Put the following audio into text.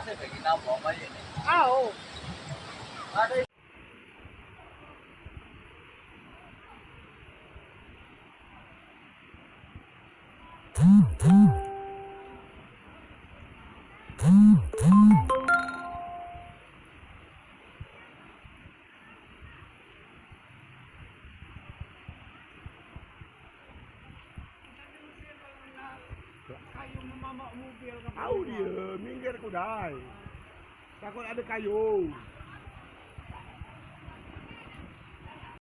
saya bagi nabok aja nih. Oh. Ada Kayu memamak mobil. Tahu dia, minggir kudai. Takut ada kayu.